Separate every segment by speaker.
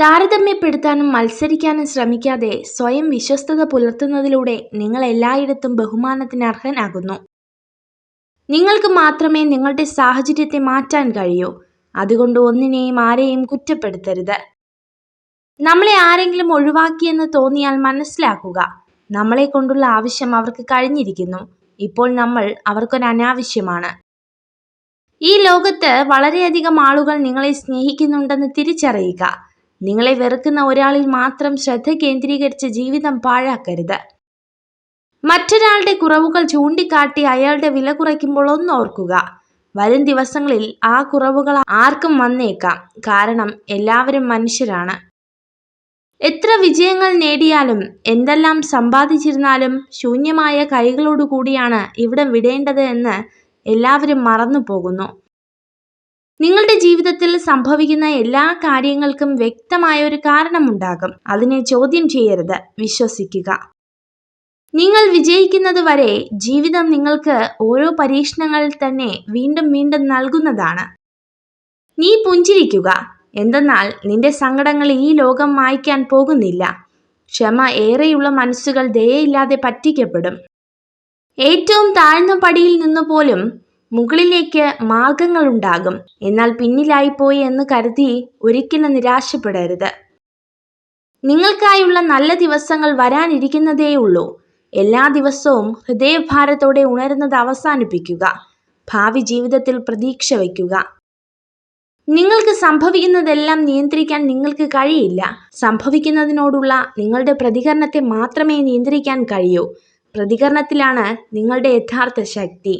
Speaker 1: താരതമ്യപ്പെടുത്താനും മത്സരിക്കാനും ശ്രമിക്കാതെ സ്വയം വിശ്വസ്തത പുലർത്തുന്നതിലൂടെ നിങ്ങൾ എല്ലായിടത്തും ബഹുമാനത്തിന് അർഹനാകുന്നു. നിങ്ങൾക്ക് മാത്രമേ നിങ്ങളുടെ സാഹചര്യത്തെ മാറ്റാൻ കഴിയൂ. അതുകൊണ്ട് ഒന്നിനെയും ആരെയും കുറ്റപ്പെടുത്തരുത്. നമ്മളെ ആരെങ്കിലും ഒഴിവാക്കിയെന്ന് തോന്നിയാൽ മനസ്സിലാക്കുക, നമ്മളെ കൊണ്ടുള്ള ആവശ്യം അവർക്ക് കഴിഞ്ഞിരിക്കുന്നു. ഇപ്പോൾ നമ്മൾ അവർക്കൊരു അനാവശ്യമാണ്. ഈ ലോകത്ത് വളരെയധികം ആളുകൾ നിങ്ങളെ സ്നേഹിക്കുന്നുണ്ടെന്ന് തിരിച്ചറിയുക. നിങ്ങളെ വെറുക്കുന്ന ഒരാളിൽ മാത്രം ശ്രദ്ധ കേന്ദ്രീകരിച്ച് ജീവിതം പാഴാക്കരുത്. മറ്റൊരാളുടെ കുറവുകൾ ചൂണ്ടിക്കാട്ടി അയാളുടെ വില കുറയ്ക്കുമ്പോൾ ഒന്നോർക്കുക, വരും ദിവസങ്ങളിൽ ആ കുറവുകൾ ആർക്കും വന്നേക്കാം. കാരണം എല്ലാവരും മനുഷ്യരാണ്. എത്ര വിജയങ്ങൾ നേടിയാലും എന്തെല്ലാം സമ്പാദിച്ചിരുന്നാലും ശൂന്യമായ കൈകളോടു കൂടിയാണ് ഇവിടം വിടേണ്ടത് എന്ന് എല്ലാവരും മറന്നു പോകുന്നു. നിങ്ങളുടെ ജീവിതത്തിൽ സംഭവിക്കുന്ന എല്ലാ കാര്യങ്ങൾക്കും വ്യക്തമായ ഒരു കാരണമുണ്ടാകും. അതിനെ ചോദ്യം ചെയ്യരുത്, വിശ്വസിക്കുക. നിങ്ങൾ വിജയിക്കുന്നത് വരെ ജീവിതം നിങ്ങൾക്ക് ഓരോ പരീക്ഷണങ്ങൾ തന്നെ വീണ്ടും വീണ്ടും നൽകുന്നതാണ്. നീ പുഞ്ചിരിക്കുക, എന്തെന്നാൽ നിന്റെ സങ്കടങ്ങൾ ഈ ലോകം മായ്ക്കാൻ പോകുന്നില്ല. ക്ഷമ ഏറെയുള്ള മനസ്സുകൾ ദയയില്ലാതെ പറ്റിക്കപ്പെടും. ഏറ്റവും താഴ്ന്ന പടിയിൽ നിന്ന് പോലും മുകളിലേക്ക് മാർഗങ്ങളുണ്ടാകും. എന്നാൽ പിന്നിലായിപ്പോയി എന്ന് കരുതി ഒരിക്കലും നിരാശപ്പെടരുത്. നിങ്ങൾക്കായുള്ള നല്ല ദിവസങ്ങൾ വരാനിരിക്കുന്നതേയുള്ളൂ. എല്ലാ ദിവസവും ഹൃദയഭാരത്തോടെ ഉണരുന്നത് അവസാനിപ്പിക്കുക. ഭാവി ജീവിതത്തിൽ പ്രതീക്ഷ വയ്ക്കുക. നിങ്ങൾക്ക് സംഭവിക്കുന്നതെല്ലാം നിയന്ത്രിക്കാൻ നിങ്ങൾക്ക് കഴിയില്ല. സംഭവിക്കുന്നതിനോടുള്ള നിങ്ങളുടെ പ്രതികരണത്തെ മാത്രമേ നിയന്ത്രിക്കാൻ കഴിയൂ. പ്രതികരണത്തിലാണ് നിങ്ങളുടെ യഥാർത്ഥ ശക്തി.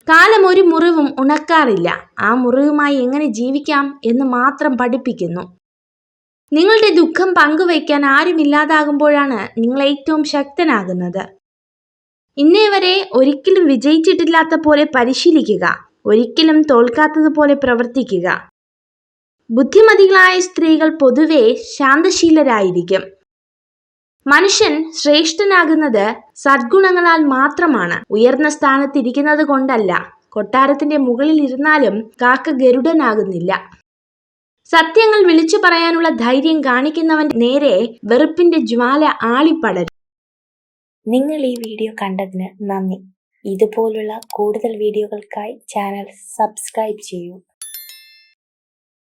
Speaker 1: കാലം ഒരു മുറിവും ഉണക്കാറില്ല. ആ മുറിവുമായി എങ്ങനെ ജീവിക്കാം എന്ന് മാത്രം പഠിപ്പിക്കുന്നു. നിങ്ങളുടെ ദുഃഖം പങ്കുവയ്ക്കാൻ ആരുമില്ലാതാകുമ്പോഴാണ് നിങ്ങൾ ഏറ്റവും ശക്തനാകുന്നത്. ഇന്നേ വരെ ഒരിക്കലും വിജയിച്ചിട്ടില്ലാത്ത പോലെ പരിശീലിക്കുക. ഒരിക്കലും തോൽക്കാത്തതുപോലെ പ്രവർത്തിക്കുക. ബുദ്ധിമതികളായ സ്ത്രീകൾ പൊതുവെ ശാന്തശീലരായിരിക്കും. മനുഷ്യൻ ശ്രേഷ്ഠനാകുന്നത് സദ്ഗുണങ്ങളാൽ മാത്രമാണ്. ഉയർന്ന സ്ഥാനത്തിരിക്കുന്നത് കൊണ്ടല്ല. കൊട്ടാരത്തിന്റെ മുകളിൽ ഇരുന്നാലും കാക്ക ഗരുഡനാകുന്നില്ല. സത്യങ്ങൾ വിളിച്ചു പറയാനുള്ള ധൈര്യം കാണിക്കുന്നവൻ നേരെ വെറുപ്പിന്റെ ജ്വാല ആളിപ്പടരും.
Speaker 2: നിങ്ങൾ ഈ വീഡിയോ കണ്ടതിന് നന്ദി. ഇതുപോലുള്ള കൂടുതൽ വീഡിയോകൾക്കായി ചാനൽ സബ്സ്ക്രൈബ് ചെയ്യൂ.